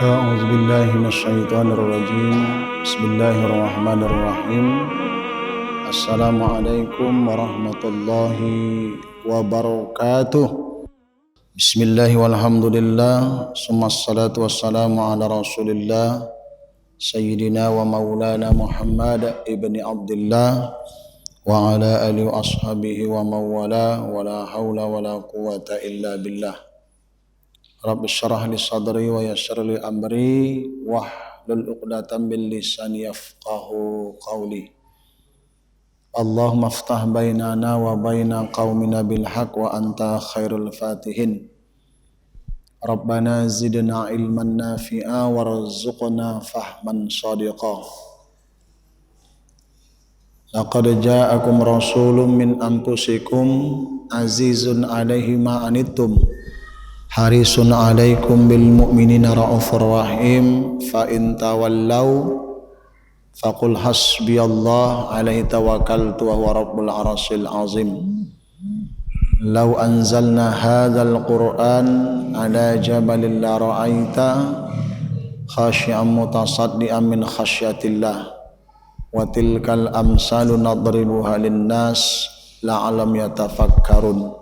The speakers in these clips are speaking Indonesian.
A'udzu billahi minasyaitonir rajim. Bismillahirrahmanirrahim. Assalamualaikum warahmatullahi wabarakatuh. Bismillah walhamdulillah. Summassalatu wassalamu ala Rasulillah Sayyidina wa Maulana Muhammad ibni Abdullah wa ala alihi wa ashabihi wa mawala wa la hawla wa la quwata illa billah. Rabbi syrah li sadri wa yassir li amri wahlul 'uqdatam min lisani yafqahu qawli. Allahumma aftah bainana wa baina qaumina bil haqq wa anta khairul fatihin. Rabbana zidna ilman nafi'a warzuqna fahman shadiqa. Laqad ja'akum rasulun min anfusikum azizun 'alaihi ma anittum harisun 'alaikum bil mu'minina raufur rahim fa in tawallaw faqul hasbiyallah 'alaihi tawakkaltu wa huwa rabbul arsyil azim. Law anzalna hadzal qur'an 'ala jabalin la ra'aita khashi'an mutasaddian min khasyatillah wa tilkal amsalu nadribuha lin-nas la'allam yatafakkarun.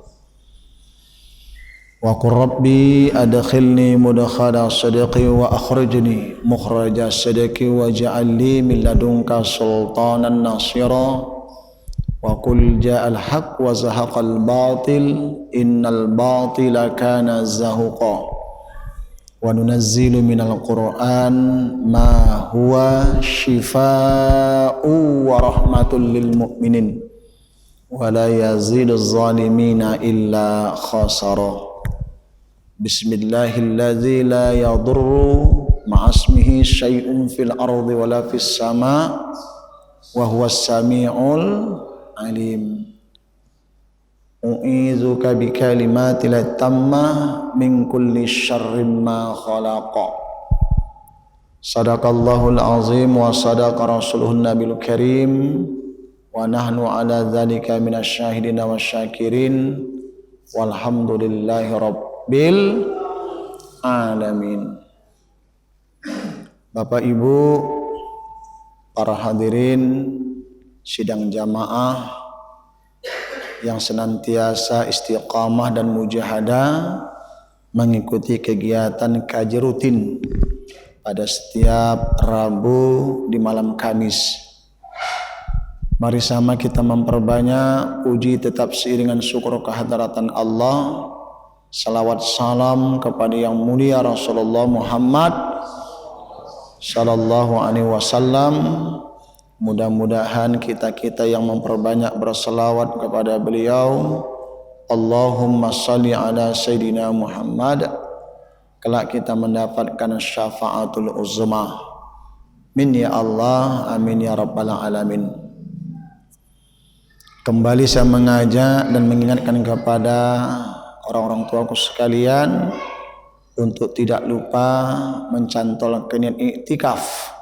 Wa qur rabbi adkhilni mudkhala sidqi wa akhrijni mukhraja sidqi waj'al li min ladunka sultanan nasira wa qul ja'al haqq wa zahaqal batil innal batila kana zahuqa wa nunazzilu minal qur'an ma huwa shifaa'u wa rahmatul lil mu'minin wa la yaziduz zalimina illa khasara. Bismillahilladzi la yadurru ma'asmihi syai'un fil ardi wala fis sama wa huwas sami'ul alim. U'izuka bi kalimatil tammah min kulli syarrin ma khalaqa. Sadaqallahul azim wa sadaqa rasuluhun nabil karim wa nahnu ala dzalika minasy syahidin wasyakirin walhamdulillahi rabbil alamin. Bapak Ibu, para hadirin sidang jamaah yang senantiasa istiqamah dan mujahadah mengikuti kegiatan kaji rutin pada setiap Rabu di malam Kamis. Mari sama kita memperbanyak puji tetap seiringan syukur kehadratan Allah. Salawat salam kepada yang mulia Rasulullah Muhammad sallallahu alaihi wasallam. Mudah-mudahan kita yang memperbanyak berselawat kepada beliau. Allahumma salli ala Sayyidina Muhammad. Kelak kita mendapatkan syafaatul uzma. Min ya Allah, amin ya rabbal alamin. Kembali saya mengajak dan mengingatkan kepada orang-orang tuaku sekalian untuk tidak lupa mencantolkan niat iktikaf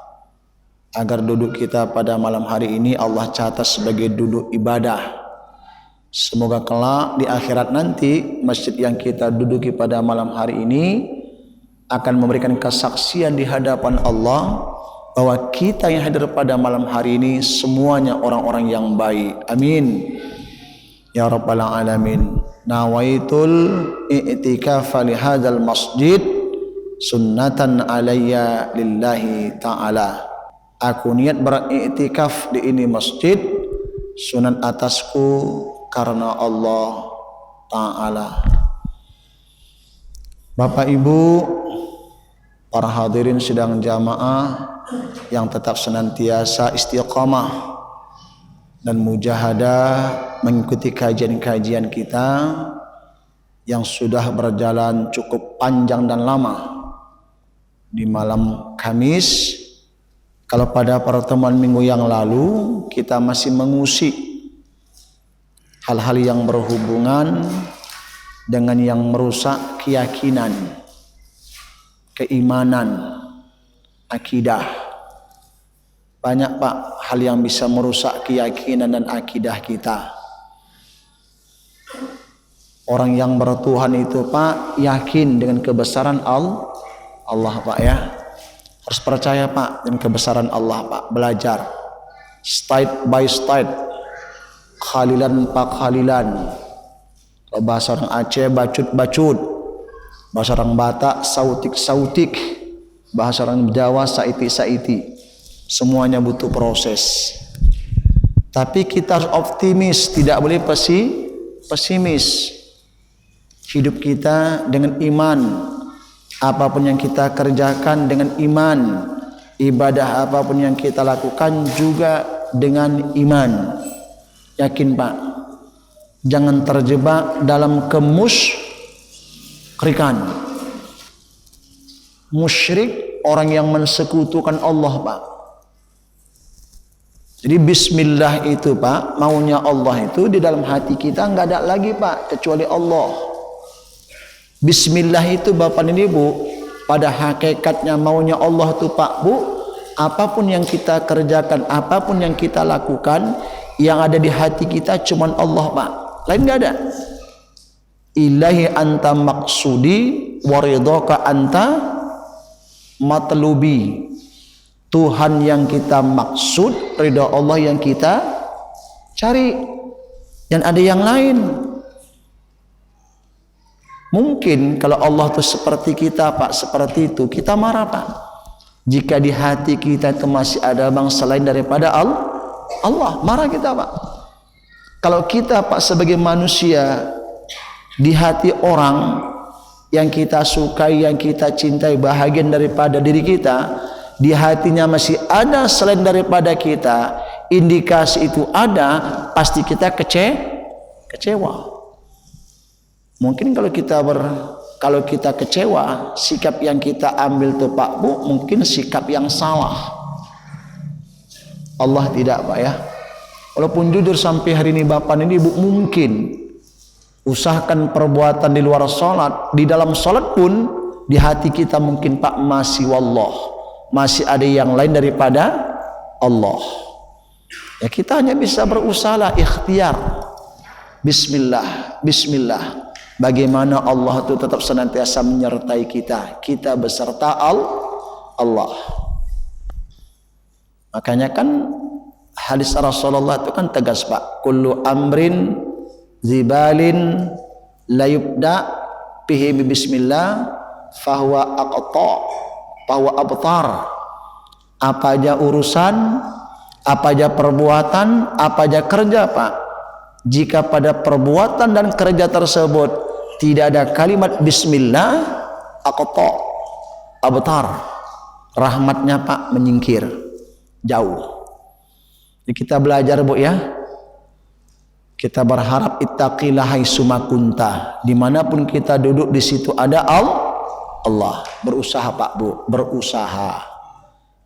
agar duduk kita pada malam hari ini Allah catat sebagai duduk ibadah. Semoga kelak di akhirat nanti masjid yang kita duduki pada malam hari ini akan memberikan kesaksian di hadapan Allah bahwa kita yang hadir pada malam hari ini semuanya orang-orang yang baik. Amin ya rabbal alamin. Nawaitul i'tikafa li hadzal masjid sunnatan alayya lillahi ta'ala. Aku niat beriktikaf di ini masjid sunat atasku karena Allah Ta'ala. Bapak Ibu, para hadirin sidang jamaah yang tetap senantiasa istiqamah dan mujahadah mengikuti kajian-kajian kita yang sudah berjalan cukup panjang dan lama. Di malam Kamis, kalau pada pertemuan minggu yang lalu kita masih mengusik hal-hal yang berhubungan dengan yang merusak keyakinan, keimanan, akidah. Banyak Pak hal yang bisa merusak keyakinan dan akidah kita. Orang yang bertuhan itu Pak yakin dengan kebesaran Allah Pak ya. Harus percaya Pak dengan kebesaran Allah Pak. Belajar step by step, khalilan pak khalilan. Kalau bahasa orang Aceh bacut-bacut, bahasa orang Batak sautik-sautik, bahasa orang Jawa saiti-saiti. Semuanya butuh proses. Tapi kita harus optimis, tidak boleh pesimis. Hidup kita dengan iman. Apapun yang kita kerjakan dengan iman, ibadah apapun yang kita lakukan juga dengan iman. Yakin Pak, jangan terjebak dalam kemusyrikan. Musyrik orang yang mensekutukan Allah Pak. Jadi bismillah itu Pak, maunya Allah itu di dalam hati kita nggak ada lagi Pak kecuali Allah. Bismillah itu Bapak dan Ibu, pada hakikatnya maunya Allah tuh Pak Bu, apapun yang kita kerjakan, apapun yang kita lakukan, yang ada di hati kita cuman Allah Pak, lain nggak ada. Ilahi anta maksudi waridhoka anta matlubi. Tuhan yang kita maksud, ridha Allah yang kita cari, dan ada yang lain. Mungkin kalau Allah itu seperti kita Pak, seperti itu kita marah Pak. Jika di hati kita itu masih ada bang selain daripada Allah, marah kita Pak. Kalau kita Pak sebagai manusia, di hati orang yang kita sukai, yang kita cintai, bahagian daripada diri kita, di hatinya masih ada selain daripada kita, indikasi itu ada, pasti kita kecewa. Mungkin kalau kita kecewa, sikap yang kita ambil tuh Pak Bu mungkin sikap yang salah. Allah tidak Pak ya. Walaupun jujur sampai hari ini Bapak dan Ibu mungkin usahakan perbuatan di luar sholat, di dalam sholat pun di hati kita mungkin Pak masih wallah, masih ada yang lain daripada Allah. Ya kita hanya bisa berusaha ikhtiar. Bismillah, bismillah. Bagaimana Allah itu tetap senantiasa menyertai kita, kita beserta Allah. Makanya kan hadis Rasulullah itu kan tegas Pak, kullu amrin zibalin la yubda bihi bismillah fahuwa aqta fahuwa abtar. Apa aja urusan, apa aja perbuatan, apa aja kerja Pak, jika pada perbuatan dan kerja tersebut tidak ada kalimat bismillah, aqta abtar, rahmatnya Pak menyingkir jauh. Jadi kita belajar Bu ya, kita berharap ittaqillah haitsuma kunta, dimanapun kita duduk di situ ada Allah. Berusaha Pak Bu, berusaha.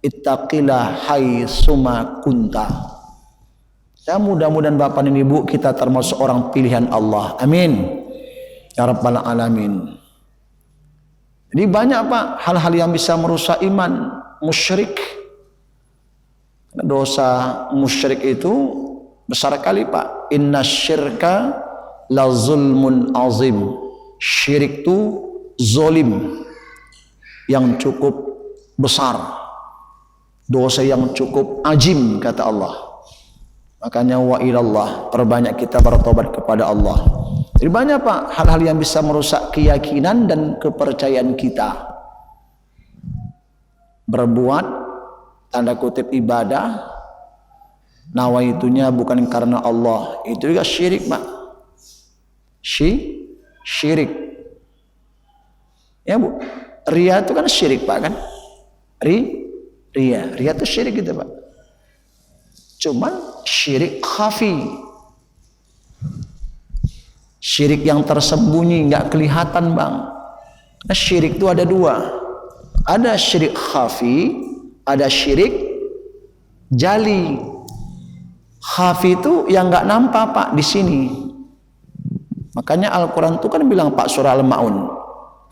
Ittaqillah haitsuma kunta. Ya mudah-mudahan Bapak dan Ibu kita termasuk orang pilihan Allah. Amin ya rabbal alamin. Jadi banyak Pak hal-hal yang bisa merusak iman. Musyrik, dosa musyrik itu besar kali Pak. Inna syirka la zulmun azim. Syirik itu zolim yang cukup besar, dosa yang cukup ajim kata Allah. Makanya wa ilallah, perbanyak kita bertobat kepada Allah. Jadi banyak Pak hal-hal yang bisa merusak keyakinan dan kepercayaan kita. Berbuat tanda kutip ibadah, nawaitunya bukan karena Allah, itu juga syirik Pak. Syirik. Ya Bu, ria itu kan syirik Pak kan? Ria itu syirik gitu Pak. Cuman syirik khafi, syirik yang tersembunyi, nggak kelihatan Bang. Nah, syirik itu ada dua, ada syirik khafi, ada syirik jali. Khafi itu yang nggak nampak Pak di sini. Makanya Al-Quran itu kan bilang Pak surah Al-Ma'un,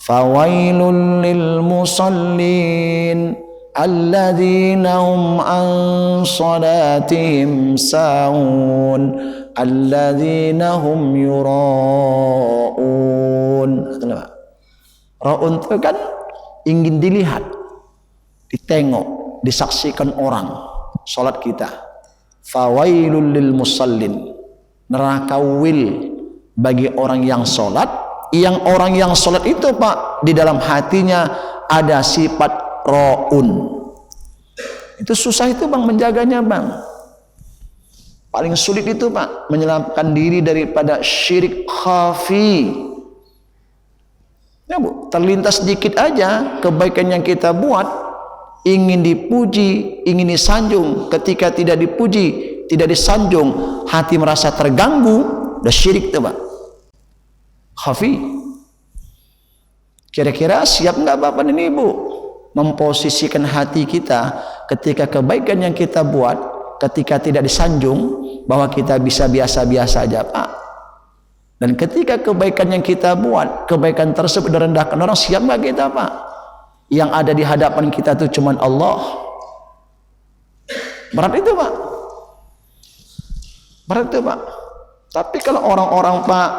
fawailul lil musallin alladzina hum an salatihim sahun alladzina hum yura'un. Ra'un itu kan ingin dilihat, ditengok, disaksikan orang salat kita. Fawailul lil musallin, neraka wil bagi orang yang salat, yang orang yang salat itu Pak di dalam hatinya ada sifat raun. Itu susah itu Bang menjaganya Bang. Paling sulit itu Pak menyelamatkan diri daripada syirik khafi. Ya Bu, terlintas sedikit aja kebaikan yang kita buat, ingin dipuji, ingin disanjung. Ketika tidak dipuji, tidak disanjung, hati merasa terganggu, udah syirik tuh Pak. Khafi. Kira-kira siap nggak Bapak dan Ibu memposisikan hati kita ketika kebaikan yang kita buat, ketika tidak disanjung, bahwa kita bisa biasa-biasa aja Pak. Dan ketika kebaikan yang kita buat, kebaikan tersebut direndahkan orang, siap nggak kita Pak? Yang ada di hadapan kita itu cuman Allah. Berat itu Pak. Berat itu Pak. Tapi kalau orang-orang Pak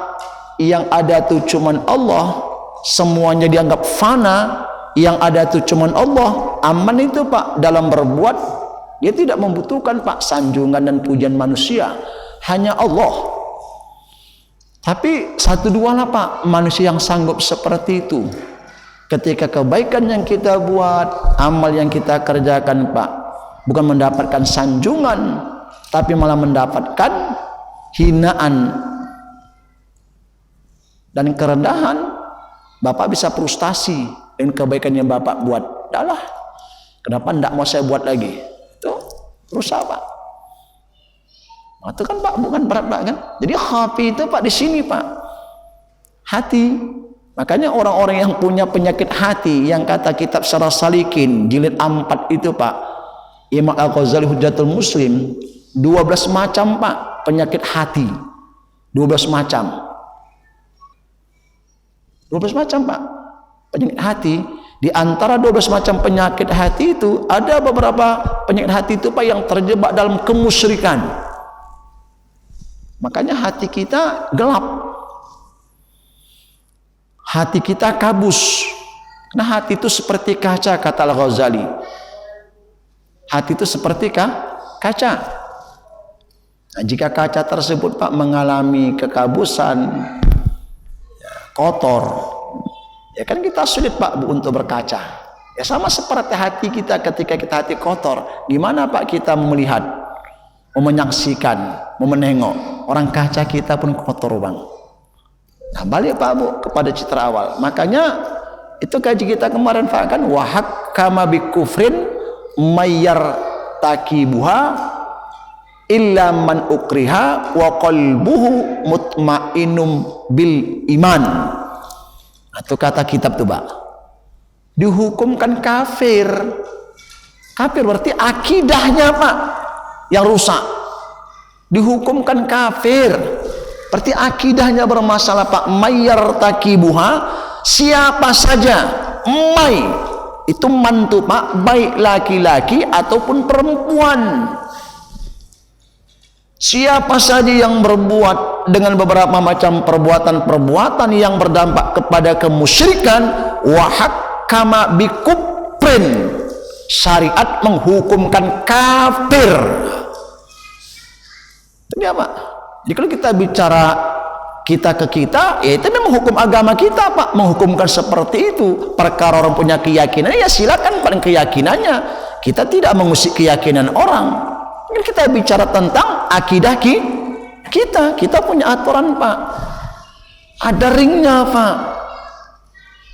yang ada tuh cuman Allah, semuanya dianggap fana, yang ada tuh cuman Allah, aman itu Pak dalam berbuat. Dia tidak membutuhkan Pak sanjungan dan pujian manusia, hanya Allah. Tapi satu dua lah Pak manusia yang sanggup seperti itu. Ketika kebaikan yang kita buat, amal yang kita kerjakan Pak, bukan mendapatkan sanjungan, tapi malah mendapatkan hinaan dan kerendahan, Bapak bisa frustasi dengan kebaikan yang Bapak buat. Dah lah, kenapa tidak mau saya buat lagi? Itu rusak Pak. Itu kan Pak bukan berat Pak kan? Jadi hati itu Pak di sini Pak. Hati. Makanya orang-orang yang punya penyakit hati, yang kata kitab Syarah Salikin jilid 4 itu Pak, Imam Al-Ghazali Hujjatul Muslim, 12 macam Pak penyakit hati. 12 macam. 12 macam Pak penyakit hati. Di antara 12 macam penyakit hati itu ada beberapa penyakit hati itu Pak yang terjebak dalam kemusyrikan. Makanya hati kita gelap, hati kita kabus. Nah hati itu seperti kaca kata Al-Ghazali. Hati itu seperti kaca. Nah, jika kaca tersebut Pak mengalami kekabusan, ya, kotor, ya kan kita sulit Pak untuk berkaca. Ya sama seperti hati kita ketika kita hati kotor. Gimana Pak kita melihat, mau menyaksikan, mau menengok, orang kaca kita pun kotor Bang. Nah balik Pak Bu kepada citra awal. Makanya itu kaji kita kemarin Pak kan, wahak kama bikufrin mayyar takibuha illa man ukriha wa qalbuhu mutmainum bil iman. Itu kata kitab tuh Pak, dihukumkan kafir. Kafir berarti akidahnya Pak yang rusak. Dihukumkan kafir berarti akidahnya bermasalah Pak. Mayyar takibuha, siapa saja, may itu mantu Pak, baik laki-laki ataupun perempuan. Siapa saja yang berbuat dengan beberapa macam perbuatan-perbuatan yang berdampak kepada kemusyrikan, wahakama bikufrin, syariat menghukumkan kafir. Itu apa? Jadi kalau kita bicara kita ke kita, ya itu memang hukum agama kita Pak, menghukumkan seperti itu. Perkara orang punya keyakinan, ya silakan pada keyakinannya. Kita tidak mengusik keyakinan orang. Kita bicara tentang akidah kita punya aturan Pak, ada ringnya Pak,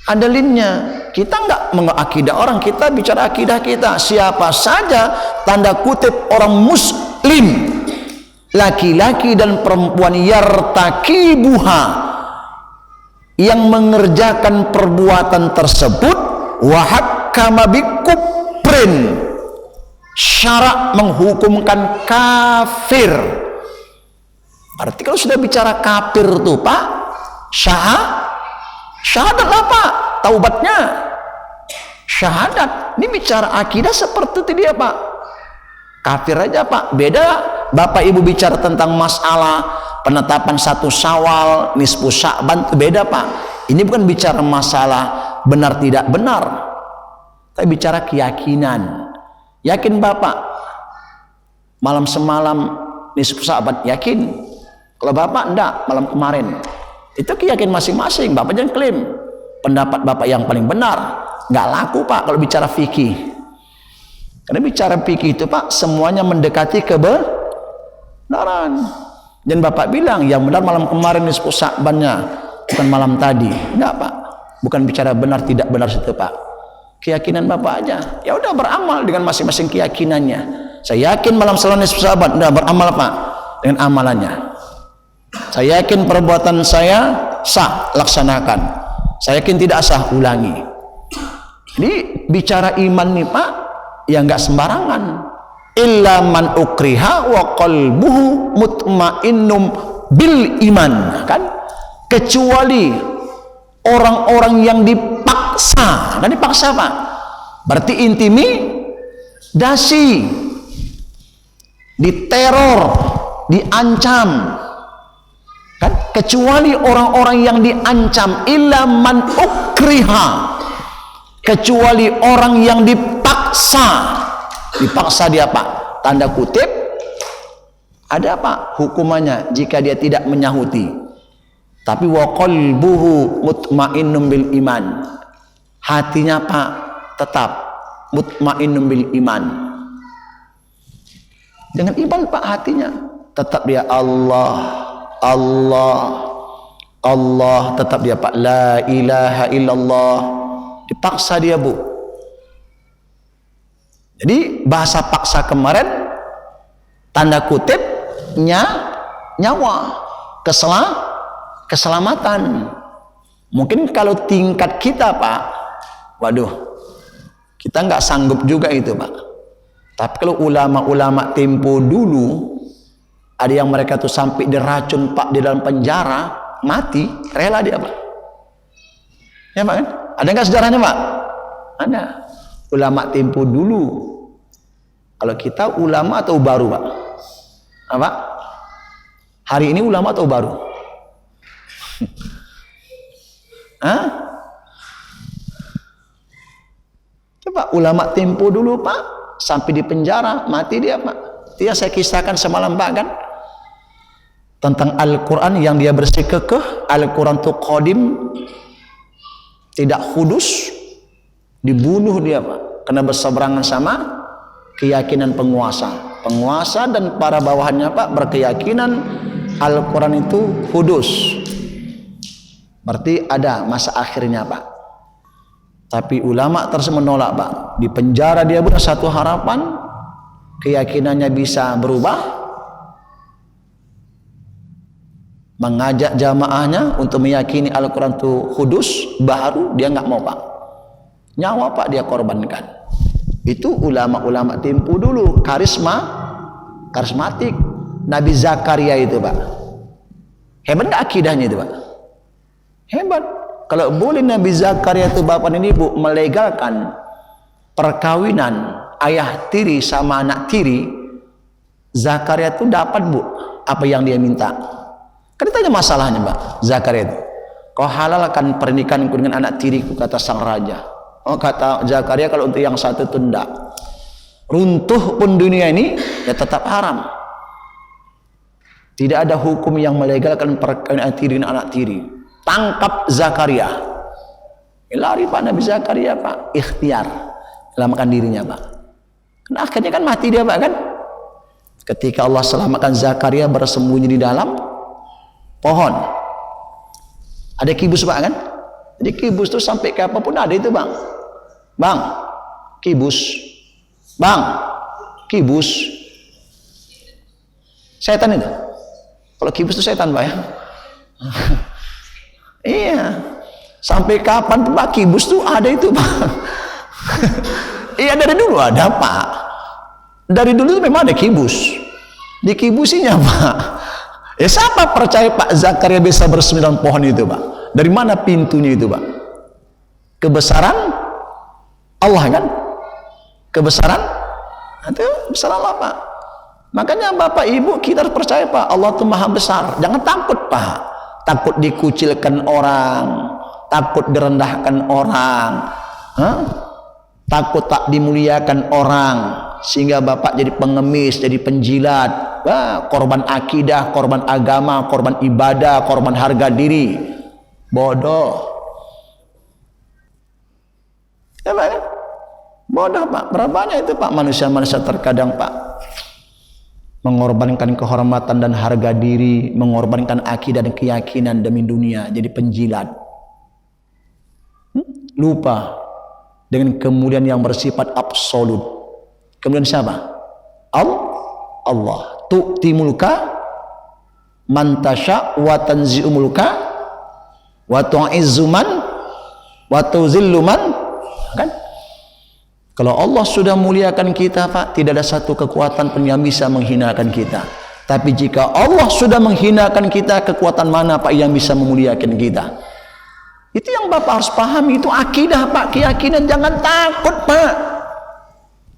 ada linnya. Kita nggak mengakidah orang, kita bicara akidah kita. Siapa saja tanda kutip orang muslim, laki-laki dan perempuan, yartakibuha, yang mengerjakan perbuatan tersebut, wahakama bikufrin, syarak menghukumkan kafir. Berarti kalau sudah bicara kafir tuh Pak, syahadat lah Pak, taubatnya syahadat. Ini bicara akidah seperti itu dia Pak. Kafir aja Pak. Beda Bapak Ibu bicara tentang masalah penetapan 1 Syawal, nisfu Sya'ban, itu beda Pak. Ini bukan bicara masalah benar tidak benar. Tapi bicara keyakinan. Yakin Bapak malam semalam nisfu Sa'ban? Yakin. Kalau Bapak enggak, malam kemarin. Itu keyakinan masing-masing. Bapak jangan klaim pendapat Bapak yang paling benar. Enggak laku Pak kalau bicara fikih. Karena bicara fikih itu Pak semuanya mendekati kebenaran. Dan Bapak bilang yang benar malam kemarin nisfu Sa'bannya, bukan malam tadi. Enggak Pak. Bukan bicara benar tidak benar situ Pak. Keyakinan Bapak aja. Ya udah beramal dengan masing-masing keyakinannya. Saya yakin malam selama nisfu Sa'ban, udah beramal Pak dengan amalannya. Saya yakin perbuatan saya sah, laksanakan. Saya yakin tidak sah, ulangi. Jadi bicara iman nih Pak, ya nggak sembarangan. Illa man ukriha wa qalbuhu mutmainnum bil iman, kan? Kecuali orang-orang yang dipaksa. Dan dipaksa Pak, berarti intimidasi, diteror, diancam, kan? Kecuali orang-orang yang diancam. Illa man ukriha, kecuali orang yang dipaksa. Dipaksa dia Pak, tanda kutip, ada Pak hukumannya jika dia tidak menyahuti. Tapi wa qalbuhu mutmainnum bil iman, hatinya Pak tetap mutmainnum bil iman. Dengan iman Pak hatinya tetap dia Allah, Allah, Allah, tetap dia Pak la ilaha illallah. Dipaksa dia Bu. Jadi bahasa paksa kemarin tanda kutip nyawa, keselamatan. Mungkin kalau tingkat kita Pak, waduh, kita nggak sanggup juga itu Pak. Tapi kalau ulama-ulama tempo dulu, ada yang mereka tuh sampai diracun Pak di dalam penjara, mati, rela dia Pak. Ya Pak kan? Ada nggak sejarahnya Pak? Ada. Ulama tempo dulu. Kalau kita ulama atau baru Pak? Apa? Hari ini ulama atau baru? Hah? Coba ulama tempo dulu Pak, sampai di penjara, mati dia Pak. Dia saya kisahkan semalam Pak kan, tentang Al-Quran yang dia bersikukuh. Al-Quran itu qadim, tidak kudus, dibunuh dia Pak, karena berseberangan sama keyakinan penguasa. Penguasa dan para bawahannya Pak berkeyakinan Al-Quran itu kudus, berarti ada masa akhirnya Pak. Tapi ulama tersebut menolak Pak. Di penjara dia punya satu harapan, keyakinannya bisa berubah, mengajak jamaahnya untuk meyakini Al-Quran itu kudus, baru dia nggak mau Pak. Nyawa Pak dia korbankan. Itu ulama-ulama tempo dulu, karismatik. Nabi Zakaria itu Pak, hebat nggak akidahnya itu Pak? Hebat. Kalau boleh Nabi Zakaria itu bapak dan ibu melegalkan perkawinan ayah tiri sama anak tiri, Zakaria itu dapat Bu apa yang dia minta. Kan ditanya masalahnya Pak Zakaria itu, kau halalkan pernikahanku dengan anak tiriku, kata sang raja. Oh kata Zakaria, kalau untuk yang satu itu enggak, runtuh pun dunia ini ya tetap haram. Tidak ada hukum yang melegalkan perkawinan anak tiri dengan anak tiri. Tangkap Zakaria, lari Pak Nabi Zakaria Pak, ikhtiar selamatkan dirinya Pak. Nah, akhirnya kan mati dia Pak kan. Ketika Allah selamatkan Zakaria bersembunyi di dalam pohon, ada kibus Pak kan. Jadi kibus itu sampai ke apapun ada itu Bang, kibus, kibus, setan itu. Kalau kibus itu setan Pak ya. Iya, sampai kapan Pak kibus tuh ada itu Pak. Iya dari dulu ada Pak. Dari dulu tuh memang ada kibus. Dikibusinya Pak. Ya siapa percaya Pak Zakaria bisa bersembunyi pohon itu Pak? Dari mana pintunya itu Pak? Kebesaran Allah kan? Kebesaran itu besar Allah Pak. Makanya Bapak Ibu kita harus percaya Pak, Allah itu maha besar. Jangan takut Pak. Takut dikucilkan orang, takut direndahkan orang. takut tak dimuliakan orang, sehingga bapak jadi pengemis, jadi penjilat, korban akidah, korban agama, korban ibadah, korban harga diri. Bodoh. Ya Pak, kan? Bodoh Pak. Berapa banyak itu Pak manusia-manusia terkadang Pak mengorbankan kehormatan dan harga diri, mengorbankan akidah dan keyakinan demi dunia, jadi penjilat. Lupa dengan kemuliaan yang bersifat absolut. Kemudian siapa? Allah. Tu'ti mulka man tasya wa tanzi'u mulka wa tu'izzu man wa tuzillu man. Kan? Kalau Allah sudah muliakan kita Pak, tidak ada satu kekuatan pun yang bisa menghinakan kita. Tapi jika Allah sudah menghinakan kita, kekuatan mana Pak yang bisa memuliakan kita? Itu yang Bapak harus pahami, itu akidah Pak, keyakinan. Jangan takut Pak.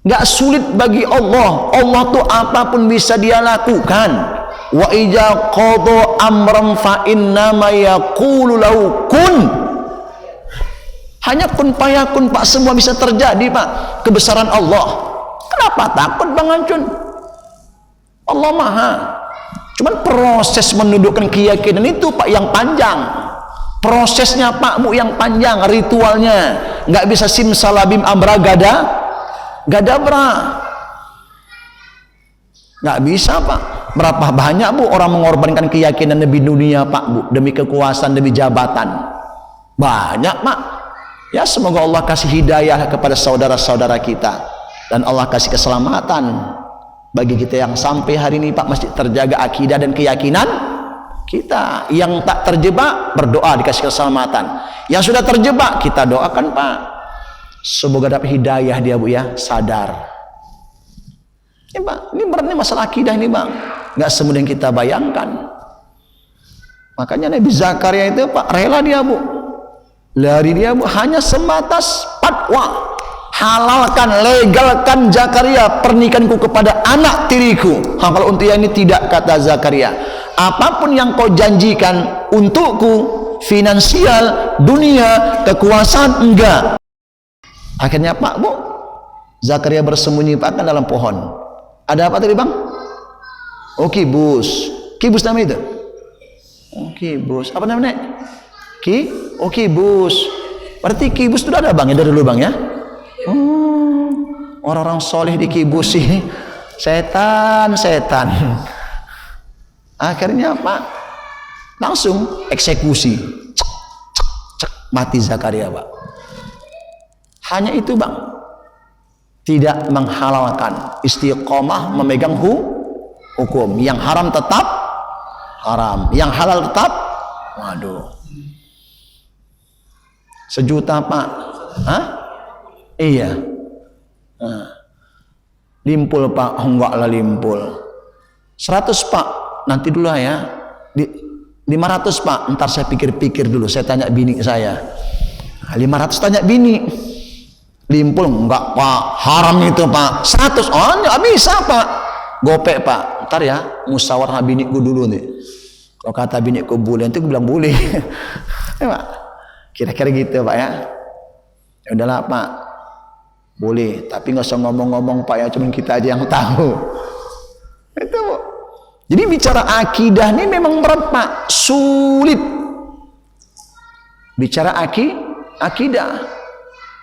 Nggak sulit bagi Allah. Allah tuh apapun bisa dia lakukan. Wa idza qada amran fa innama yaqulu lahu kun. Hanya kun payakun Pak, semua bisa terjadi Pak. Kebesaran Allah. Kenapa takut Bang Ancun? Allah Maha. Cuman proses menundukkan keyakinan itu Pak yang panjang. Prosesnya Pak Bu yang panjang, ritualnya. Nggak bisa simsalabim amra gadabra. Nggak bisa Pak. Berapa banyak Bu orang mengorbankan keyakinan demi dunia Pak Bu, demi kekuasaan, demi jabatan. Banyak Pak. Ya semoga Allah kasih hidayah kepada saudara-saudara kita, dan Allah kasih keselamatan bagi kita yang sampai hari ini Pak masih terjaga akidah dan keyakinan kita. Yang tak terjebak berdoa dikasih keselamatan, yang sudah terjebak kita doakan Pak semoga dapat hidayah dia Bu ya, sadar ya Pak. Ini masalah akidah ini Bang, nggak semudah yang kita bayangkan. Makanya Nabi Zakaria itu Pak rela dia Bu, lari dia Bu, hanya sebatas fatwa, halalkan, legalkan Zakaria pernikahanku kepada anak tiriku. Kalau untuk ini tidak, kata Zakaria, apapun yang kau janjikan untukku, finansial, dunia, kekuasaan, enggak. Akhirnya Pak Bu, Zakaria bersembunyi Pak kan dalam pohon. Ada apa tadi Bang? Oh kibus. Kibus namanya itu? Oh kibus. Apa namanya? Oh kibus. Berarti kibus itu ada Bang ya dari dulu Bang ya? Oh, orang-orang soleh di kibus sih. Setan. Akhirnya Pak langsung eksekusi. Mati Zakaria Pak. Hanya itu Bang. Tidak menghalalkan, istiqomah memegang hukum. Yang haram tetap haram, yang halal tetap. Waduh. 1 juta Pak. Hah? Iya. Limpul Pak. Enggak lah limpul. 100 Pak. Nanti dulu ya. 500 Pak. Ntar saya pikir-pikir dulu. Saya tanya bini saya. 500 tanya bini. Limpul enggak Pak. Haram itu Pak. 100. Oh enggak bisa Pak. Gopek Pak. Ntar ya. Musyawarah biniku dulu nih. Kalau kata biniku boleh, nanti gue bilang boleh. Ya Pak. Kira-kira gitu Pak ya. Ya udahlah Pak. Boleh, tapi nggak usah ngomong-ngomong Pak ya, cuma kita aja yang tahu. Itu Bu. Jadi bicara akidah ini memang berat Pak, sulit. Bicara akidah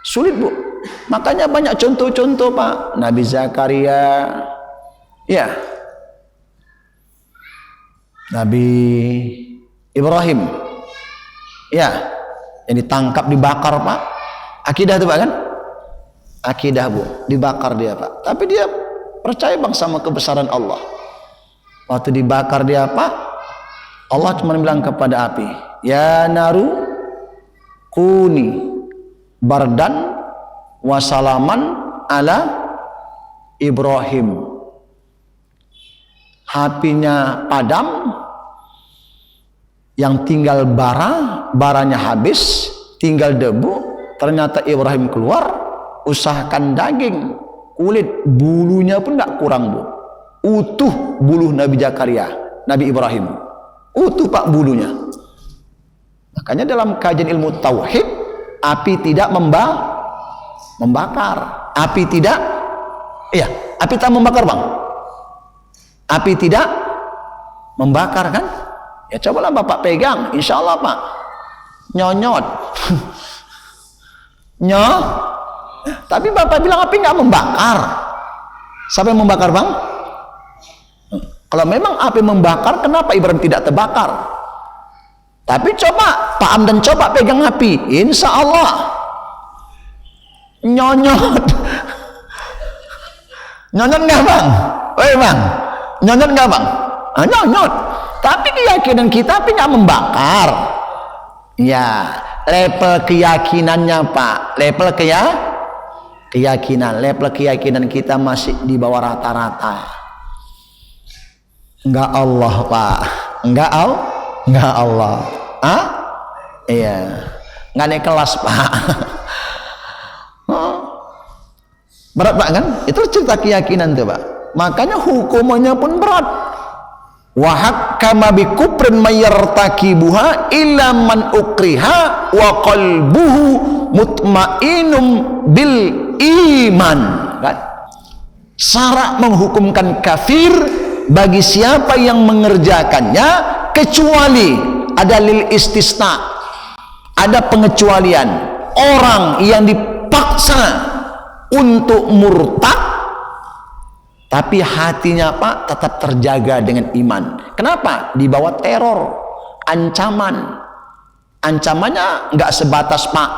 sulit Bu. Makanya banyak contoh-contoh Pak. Nabi Zakaria, ya, Nabi Ibrahim, ya, yang ditangkap dibakar Pak. Akidah itu Pak kan? Akidah Bu, dibakar dia Pak. Tapi dia percaya Bang sama kebesaran Allah. Waktu dibakar dia Pak, Allah cuma bilang kepada api, ya naru kuni bardan wasalaman ala Ibrahim. Apinya padam, yang tinggal baranya habis, tinggal debu. Ternyata Ibrahim keluar, usahakan daging, kulit, bulunya pun nggak kurang Bu. Utuh bulu Nabi Zakaria, Nabi Ibrahim, utuh Pak bulunya. Makanya dalam kajian ilmu tauhid, api tidak membakar. Api tidak, iya, api tak membakar bang. Api tidak membakar kan? Ya cobalah bapak pegang, insya Allah pak, nyonyot, Tapi bapak bilang api nggak membakar. Siapa yang membakar bang? Kalau memang api membakar, kenapa Ibrahim tidak terbakar? Tapi coba Pak Amdan coba pegang api, insya Allah nyonyot. Nyonyot nggak bang? Woi bang, nyonyot nggak bang? Nyonyot. Tapi keyakinan kita api nggak membakar. Ya, level keyakinannya pak, level keyakinan kita masih di bawah rata-rata. Enggak Allah pak, enggak Allah. Iya, nggak naik kelas pak. Berat pak kan? Itu cerita keyakinan tuh pak. Makanya hukumannya pun berat. Wa hakkama bi kufrin mayartakibuha illa man ukriha wa qalbuhu mutmainum bil iman. Kan? Syarat menghukumkan kafir bagi siapa yang mengerjakannya, kecuali ada lil istisna, ada pengecualian. Orang yang dipaksa untuk murtad tapi hatinya pak tetap terjaga dengan iman. Kenapa? Di bawah teror, ancamannya nggak sebatas pak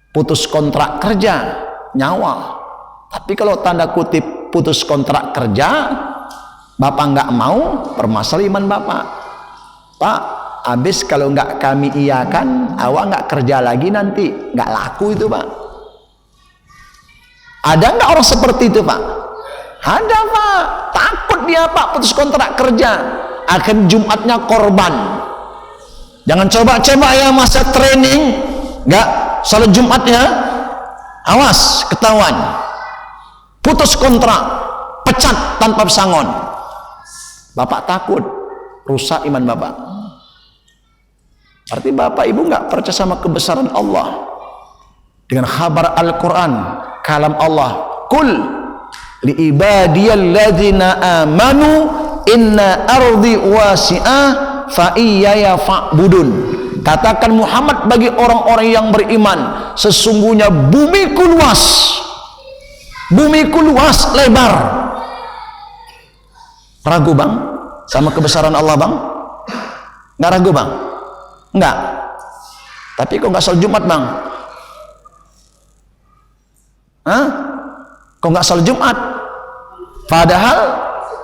putus kontrak kerja, nyawa. Tapi kalau tanda kutip putus kontrak kerja, bapak nggak mau, permasalahan iman bapak. Pak, habis kalau nggak kami iakan, awak nggak kerja lagi nanti, nggak laku itu pak. Ada nggak orang seperti itu pak? Ada pak. Takut dia pak putus kontrak kerja, akan Jumatnya korban. Jangan coba-coba ya masa training, nggak salat Jumatnya, awas ketahuan. Putus kontrak, pecat tanpa pesangon. Bapak takut rusak iman bapak. Arti bapak ibu nggak percaya sama kebesaran Allah dengan kabar Al-Quran, kalam Allah. Kul li ibadiyalladzina amanu inna ardi wasi'ah fa iyaya fa'budun. Katakan Muhammad bagi orang-orang yang beriman, sesungguhnya bumiku luas. Bumiku luas, lebar. Ragu bang sama kebesaran Allah bang? Nggak ragu bang? Nggak. Tapi kok nggak sholat Jumat bang? Kok nggak sholat Jumat? Padahal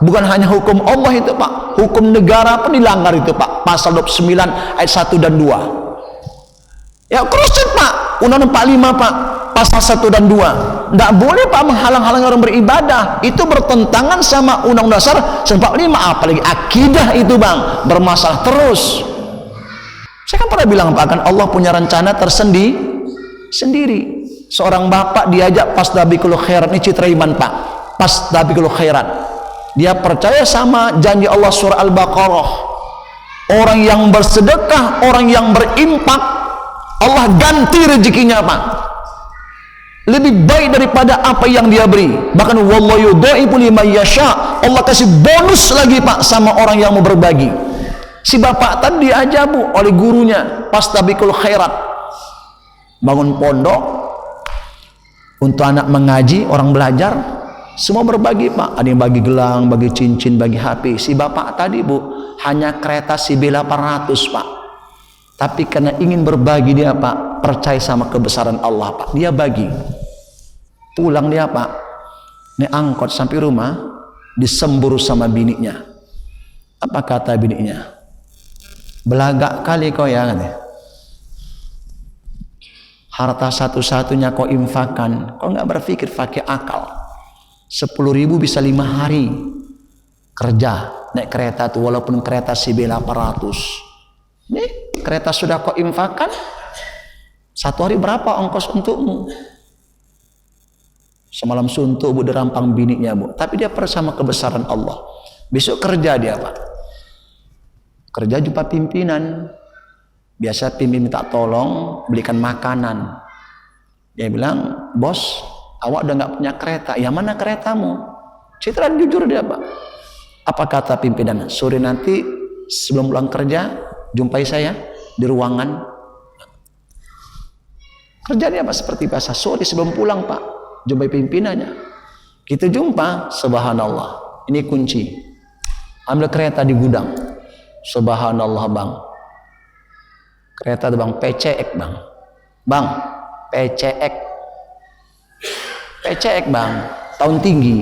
bukan hanya hukum Allah itu pak, hukum negara pun dilanggar itu pak. Pasal 29 ayat 1 dan 2. Ya kerucut pak, Undang-Undang 45 pak, pasal 1 dan 2. Tidak boleh pak menghalang-halangi orang beribadah. Itu bertentangan sama Undang-Undang Dasar 45. Apalagi akidah itu bang, bermasalah terus. Saya kan pernah bilang pak, kan Allah punya rencana tersendiri. Seorang bapak diajak pasdabiqul khairat, ini citra iman pak, pasdabiqul khairat. Dia percaya sama janji Allah surah Al-Baqarah. Orang yang bersedekah, orang yang berimpak, Allah ganti rezekinya pak, lebih baik daripada apa yang dia beri. Bahkan wallahu yudha'ifu liman yasha, Allah kasih bonus lagi pak sama orang yang mau berbagi. Si bapak tadi diajak bu oleh gurunya pasdabiqul khairat, bangun pondok untuk anak mengaji, orang belajar, semua berbagi pak. Ada yang bagi gelang, bagi cincin, bagi HP. Si bapak tadi bu hanya kereta CB 800 pak, tapi karena ingin berbagi dia pak, percaya sama kebesaran Allah pak, dia bagi. Pulang dia pak, ini angkot sampai rumah, disembur sama bininya. Apa kata bininya? Belagak kali kau ya, harta satu-satunya kau infakkan, kau nggak berpikir pakai akal. 10.000 bisa 5 hari kerja naik kereta tuh, walaupun kereta CB 800. Nih kereta sudah kau infakkan, 1 hari berapa ongkos untukmu? Semalam suntuk bu dirampang bininya bu, tapi dia bersama kebesaran Allah. Besok kerja dia pak, kerja jumpa pimpinan. Biasa pimpin minta tolong belikan makanan, Dia bilang, bos, awak udah nggak punya kereta. Ya mana keretamu? Citra jujur dia Pak. Apa kata pimpinan? Sore nanti sebelum pulang kerja, jumpai saya di ruangan. Kerjanya Pak seperti biasa. Sore sebelum pulang Pak, jumpai pimpinannya. Kita jumpa, subhanallah. Ini kunci. Ambil kereta di gudang. Subhanallah bang. Kereta itu bang, PCX bang. Bang, PCX. PCX bang, tahun tinggi.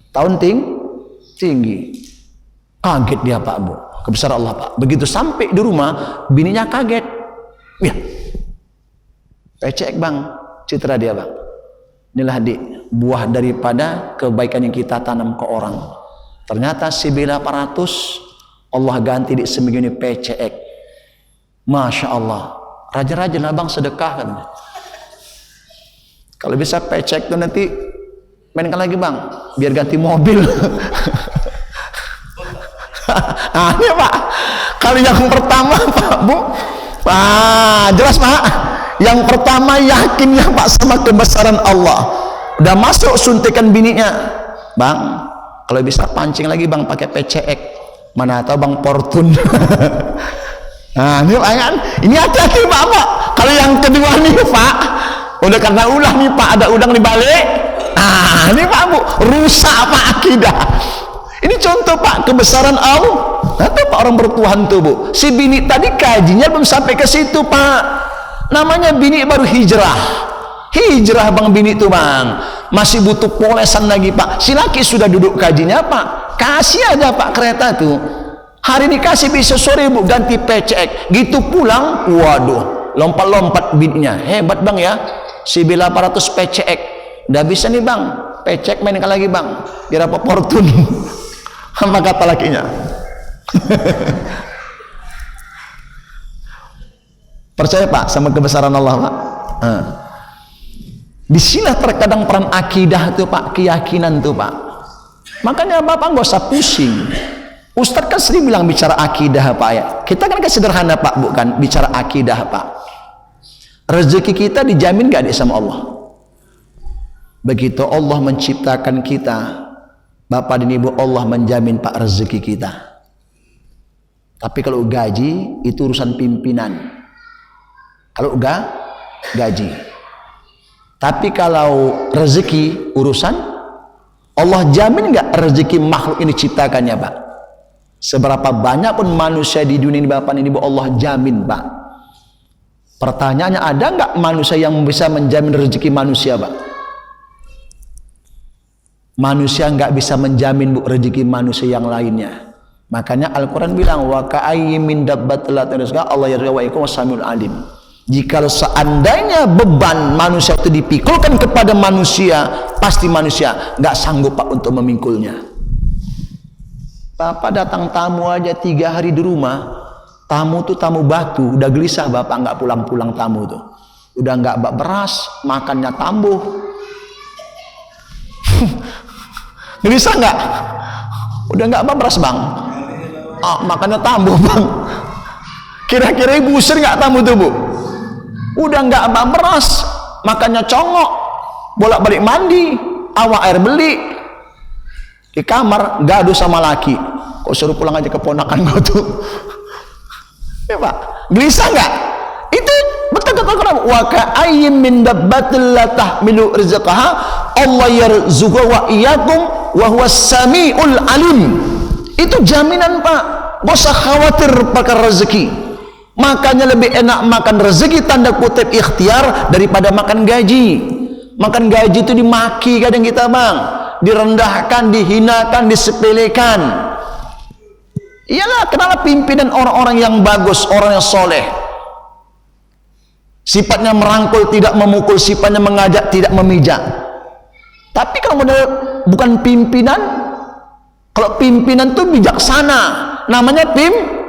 Tahun tinggi. Kaget dia Pak Bu. Kebesaran Allah Pak. Begitu sampai di rumah, bininya kaget. Ya, PCX bang, citra dia bang. Inilah buah daripada kebaikan yang kita tanam ke orang. Ternyata CB800 Allah ganti di seminggu ini PCX. Masya Allah. Raja-raja lah bang sedekah kan. Kalau bisa PCX itu nanti mainkan lagi bang, biar ganti mobil. Nah ini Pak, kalau yang pertama Pak Bu, jelas Pak. Yang pertama yakinnya Pak sama kebesaran Allah. Udah masuk suntikan bininya, bang. Kalau bisa pancing lagi bang pakai PCX. Mana tahu bang Fortune. Nah ini Pak kan, ini hati-hati Pak. Kalau yang kedua nih Pak, udah karena ulah nih Pak, ada udang di balik. Nah ini Pak Bu, rusak Pak akidah. Ini contoh Pak kebesaran Allah. Nanti Pak orang bertuhan tuh Bu. Si bini tadi kajinya belum sampai ke situ Pak. Namanya bini baru hijrah. Hijrah bang bini tuh bang. Masih butuh polesan lagi Pak. Si laki sudah duduk kajinya Pak. Kasih aja Pak kereta tuh. Hari ini kasih bisa sore Bu ganti PCX. Gitu pulang, waduh, lompat-lompat bininya. Hebat bang ya. CB800 PCX. Udah bisa nih bang. PCX mainkan lagi bang. Kira apa Fortune. Apa kata lakinya? Percaya Pak sama kebesaran Allah Pak. Di sini terkadang peran akidah tuh Pak, keyakinan tuh Pak. Makanya Bapak nggak usah pusing. Ustadz kan sering bilang bicara akidah Pak ya. Kita kan sederhana Pak, bukan bicara akidah Pak. Rezeki kita dijamin gak sama Allah. Begitu Allah menciptakan kita, Bapak dan Ibu, Allah menjamin Pak rezeki kita. Tapi kalau gaji itu urusan pimpinan. Kalau gaji. Tapi kalau rezeki urusan Allah jamin nggak rezeki makhluk ini ciptakannya Pak. Seberapa banyak pun manusia di dunia ini Bapak ini Allah jamin Pak. Pertanyaannya, ada nggak manusia yang bisa menjamin rezeki manusia Pak? Manusia nggak bisa menjamin Bu rezeki manusia yang lainnya. Makanya Al-Quran bilang wa ka'ayyin min dabbatin la tarizqa Allah yarzuqu wa iyyakum was-samiul alim. Jika seandainya beban manusia itu dipikulkan kepada manusia, pasti manusia nggak sanggup Pak untuk memingkulnya. Bapak datang tamu aja 3 hari di rumah, tamu tuh tamu batu, udah gelisah Bapak nggak pulang-pulang tamu tuh, udah nggak beras, makannya tambuh. Gelisah nggak? Udah nggak beras bang, makannya tambuh bang. Kira-kira ibu usir nggak tamu tuh Bu? Udah nggak beras, makannya congok, bolak-balik mandi, awak air beli. Di kamar gaduh sama laki, kok suruh pulang aja keponakan gue tuh. Ya Pak, gelisah nggak? Itu betul kata Quran. Wa ka'ayyin min dabbatin la tahmilu rizqaha Allah yarzuqu wa iyyakum wa huwas samiul alim. Itu jaminan Pak. Gak usah khawatir perkara rezeki. Makanya lebih enak makan rezeki tanda kutip ikhtiar daripada makan gaji. Makan gaji itu dimaki kadang kita bang, direndahkan, dihinakan, disepelekan. Iyalah, kenapa pimpinan orang-orang yang bagus, orang yang soleh, sifatnya merangkul tidak memukul, sifatnya mengajak tidak memijak. Tapi kalau model bukan pimpinan, kalau pimpinan itu bijaksana, namanya pimpinan.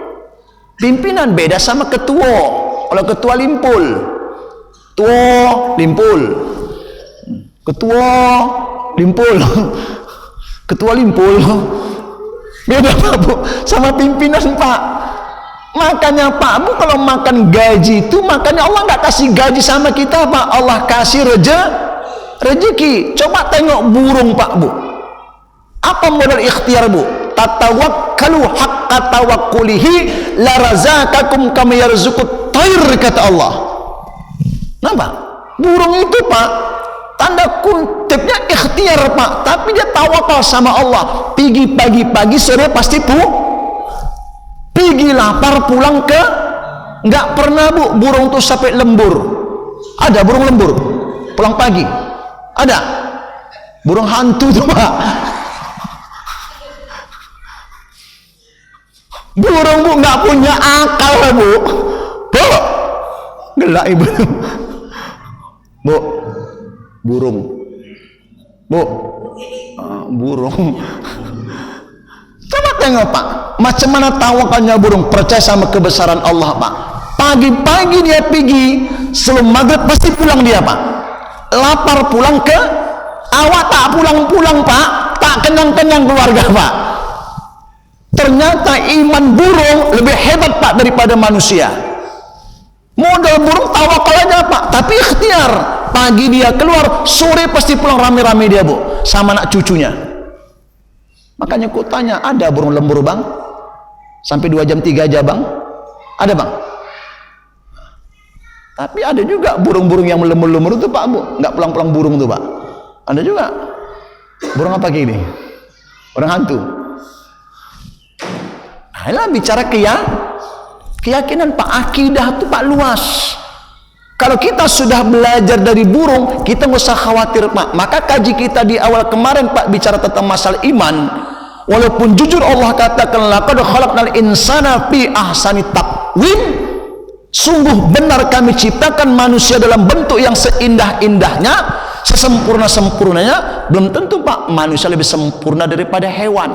Beda sama ketua. Kalau ketua limpul, ketua limpul beda Pak Bu sama pimpinan Pak. Makanya Pak Bu, kalau makan gaji itu, makanya Allah nggak kasih gaji sama kita Pak, Allah kasih rezeki. Coba tengok burung Pak Bu, apa modal ikhtiar Bu? Tatawakkalu haqqa tawakkulihi la razaqakum kama yarzuqut thair, kata Allah. Nampak? Burung itu Pak, tanda kutipnya ikhtiar Pak, tapi dia tawakal sama Allah. Pergi pagi-pagi, sore pasti pergi lapar, pulang ke, nggak pernah Bu burung tuh sampai lembur. Ada burung lembur pulang pagi? Ada. Burung hantu tuh Pak. Burung Bu nggak punya akal Bu. Bu, gelak ibu. Bu, burung. Bu, burung. Coba tengok Pak, macam mana tawakalnya burung, percaya sama kebesaran Allah Pak. Pagi-pagi dia pergi, sebelum maghrib pasti pulang dia Pak. Lapar pulang ke, awak tak pulang-pulang Pak, tak kenyang-kenyang keluarga Pak. Ternyata iman burung lebih hebat Pak daripada manusia. Modal burung tawakal aja Pak, tapi ikhtiar. Pagi dia keluar, sore pasti pulang rame-rame dia Bu, sama anak cucunya. Makanya ku tanya, ada burung lembur Bang? Sampai 2 jam 3 jam Bang? Ada Bang? Tapi ada juga burung-burung yang melembur-lembur itu Pak Bu, nggak pulang-pulang burung tuh Pak. Ada juga. Burung apa gini? Burung hantu. Nah, ini bicara keyakinan Pak, akidah itu Pak luas. Kalau kita sudah belajar dari burung, kita nggak usah khawatir Pak. Maka kaji kita di awal kemarin Pak bicara tentang masalah iman. Walaupun jujur Allah katakan laqad khalaqnal insana fi ahsani taqwim, sungguh benar kami ciptakan manusia dalam bentuk yang seindah-indahnya, sesempurna-sempurnanya. Belum tentu Pak manusia lebih sempurna daripada hewan.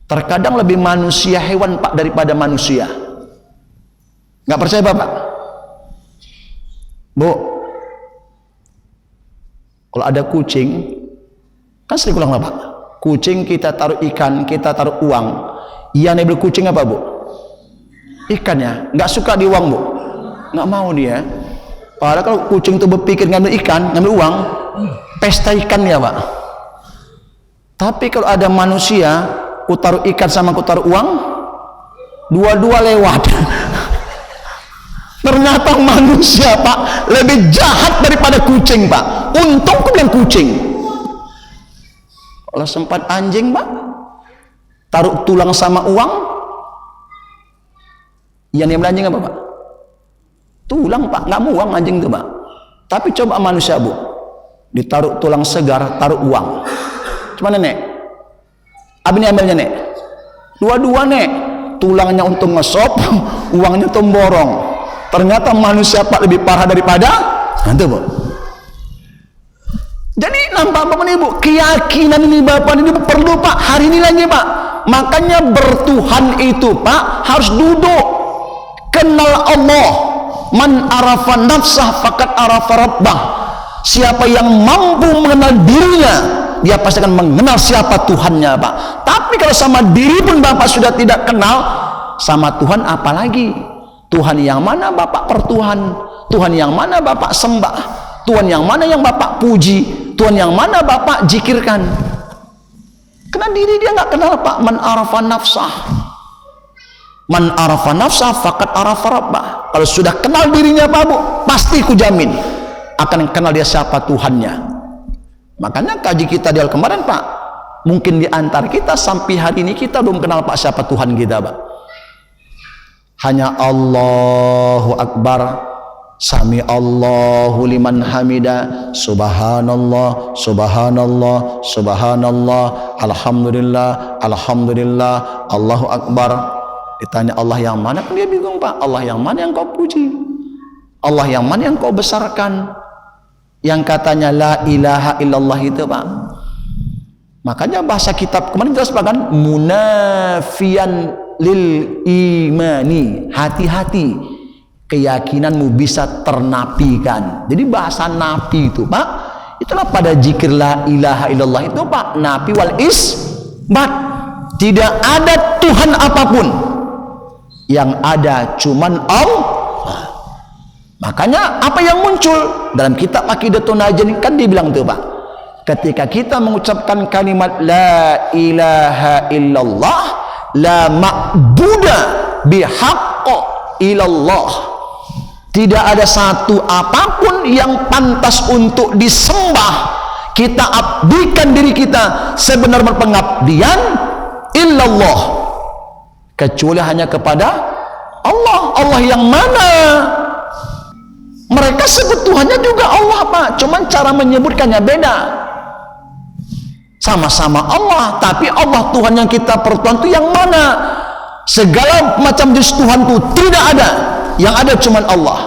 Terkadang lebih manusia hewan Pak daripada manusia. Nggak percaya Bapak? Bu, kalau ada kucing, kan sering ulang Pak, kucing kita taruh ikan, kita taruh uang. Yang ngambil kucing apa Bu? Ikannya. Nggak suka di uang Bu, nggak mau dia. Padahal kalau kucing itu berpikir ngambil ikan, ngambil uang, pesta ikan ya Pak. Tapi kalau ada manusia, ku taruh ikan sama ku taruh uang, dua-dua lewat. Ternyata manusia Pak lebih jahat daripada kucing Pak. Untung ku bilang kucing. Kalau sempat anjing Pak, taruh tulang sama uang, yang dia anjing apa Pak? Tulang Pak, nggak mau uang anjing itu Pak. Tapi coba manusia Bu, ditaruh tulang segar, taruh uang. Cuma Nek, abis ini ambilnya Nek, dua-dua Nek, tulangnya untuk ngesop, uangnya untuk borong. Ternyata manusia Pak lebih parah daripada itu Bu. Jadi nampak Bapak Ibu, keyakinan ini Bapak Ibu perlu Pak hari ini lagi Pak. Makanya bertuhan itu Pak harus duduk kenal Allah. Man arafa nafsah faqad arafa rabbah. Siapa yang mampu mengenal dirinya, dia pasti akan mengenal siapa Tuhannya Pak. Tapi kalau sama diri pun Bapak sudah tidak kenal, sama Tuhan apalagi? Tuhan yang mana Bapak pertuhan? Tuhan yang mana Bapak sembah? Tuhan yang mana yang Bapak puji? Tuhan yang mana Bapak zikirkan? Karena diri dia nggak kenal Pak. Man arafa nafsah, man arafa nafsah faqad arafa rabbah. Kalau sudah kenal dirinya Pak Bu, pasti ku jamin akan kenal dia siapa Tuhannya. Makanya kaji kita di awal kemarin Pak, mungkin di antara kita sampai hari ini kita belum kenal Pak siapa Tuhan kita Pak. Hanya Allahu Akbar, Sami Allahu liman hamida, Subhanallah, Subhanallah, Subhanallah, Alhamdulillah, Alhamdulillah, Allahu Akbar. Ditanya Allah yang mana, kan dia bingung Pak. Allah yang mana yang kau puji? Allah yang mana yang kau besarkan? Yang katanya la ilaha illallah itu Pak. Makanya bahasa kitab kemarin jelas Pak kan, munafian lil imani, hati-hati keyakinanmu bisa ternafikan. Jadi bahasa nafi itu Pak, itulah pada zikir la ilaha illallah itu Pak, nafi wal isbat. Tidak ada Tuhan apapun yang ada cuman Allah. Makanya apa yang muncul dalam kitab Aqidatun Najin kan dibilang tuh Pak, ketika kita mengucapkan kalimat la ilaha illallah, la ma'buda bihaqqa illallah, tidak ada satu apapun yang pantas untuk disembah, kita abdikan diri kita sebenar-benar pengabdian illallah, kecuali hanya kepada Allah. Allah yang mana? Mereka sebut Tuhannya juga Allah Pak, cuman cara menyebutkannya beda. Sama-sama Allah, tapi Allah Tuhan yang kita pertuhan itu yang mana? Segala macam jenis Tuhan itu tidak ada, yang ada cuman Allah.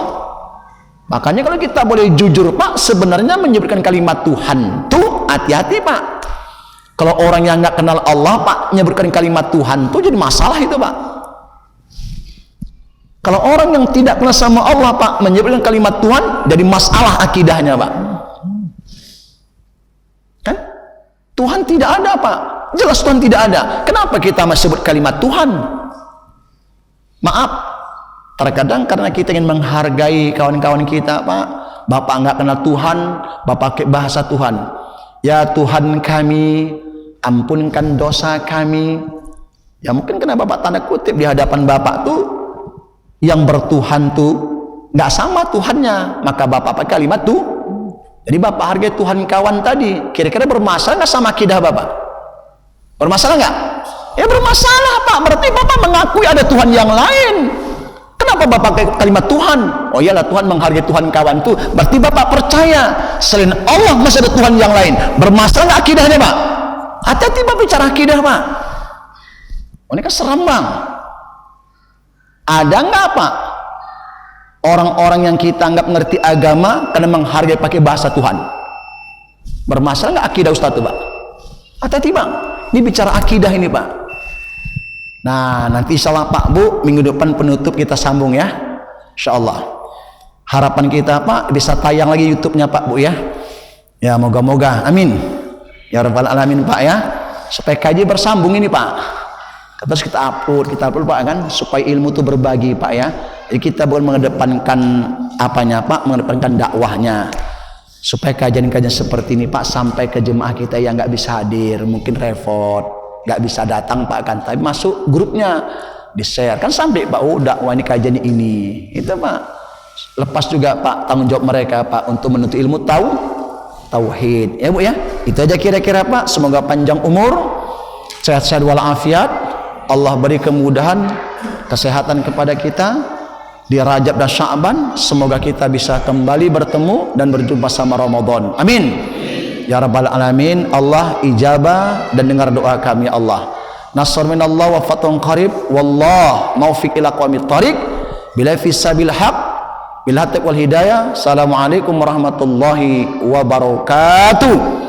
Makanya kalau kita boleh jujur Pak, sebenarnya menyebutkan kalimat Tuhan itu hati-hati Pak. Kalau orang yang nggak kenal Allah Pak, menyebutkan kalimat Tuhan itu jadi masalah itu Pak. Kalau orang yang tidak kenal sama Allah Pak, menyebutkan kalimat Tuhan, jadi masalah akidahnya Pak. Kan? Tuhan tidak ada Pak, jelas Tuhan tidak ada. Kenapa kita masih sebut kalimat Tuhan? Maaf, terkadang karena kita ingin menghargai kawan-kawan kita Pak. Bapak nggak kenal Tuhan, Bapak pakai bahasa Tuhan. Ya Tuhan kami, ampunkan dosa kami. Ya mungkin kena Bapak tanda kutip di hadapan Bapak tuh yang bertuhan tuh nggak sama Tuhannya, maka Bapak pakai kalimat tuh. Jadi Bapak hargai Tuhan kawan tadi, kira-kira bermasalah nggak sama akidah Bapak? Bermasalah nggak? Ya bermasalah Pak, berarti Bapak mengakui ada Tuhan yang lain. Kenapa Bapak pakai kalimat Tuhan? Oh iyalah, Tuhan menghargai Tuhan kawan tuh, berarti Bapak percaya selain Allah masih ada Tuhan yang lain. Bermasalah nggak akidahnya Pak? Hati-hati Bapak bicara akidah Pak. Oh, ini kan serem Bang. Ada nggak Pak orang-orang yang kita anggap ngerti agama karena menghargai pakai bahasa Tuhan? Bermasalah nggak akidah Ustaz tuh Pak? Hati-hati Bang, ini bicara akidah ini Pak. Nah nanti insya Allah Pak Bu, minggu depan penutup kita sambung ya, insya Allah. Harapan kita Pak bisa tayang lagi YouTube-nya Pak Bu ya. Ya moga-moga, amin ya rabbal alamin Pak ya, supaya kaji bersambung ini Pak. Terus kita upload Pak kan, supaya ilmu itu berbagi Pak ya. Jadi kita bukan mengedepankan apanya Pak, mengedepankan dakwahnya. Supaya kajian-kajian seperti ini Pak sampai ke jemaah kita yang nggak bisa hadir, mungkin repot, nggak bisa datang Pak kan, tapi masuk grupnya, di-share kan sampai Pak, oh dakwah ini kajian ini, itu Pak. Lepas juga Pak tanggung jawab mereka Pak untuk menuntut ilmu tauhid ya Bu ya. Itu aja kira-kira Pak. Semoga panjang umur, sehat-sehat walafiat. Allah beri kemudahan, kesehatan kepada kita di Rajab dan Sya'ban. Semoga kita bisa kembali bertemu dan berjumpa sama Ramadan. Amin. Ya Rabbal Alamin. Allah ijabah dan dengar doa kami Allah. Nasr minallah wa fathun qarib. Wallah maufiq ila aqwamit thariq. Bila fi sabil haq bil haqq wal hidayah. Assalamualaikum warahmatullahi wabarakatuh.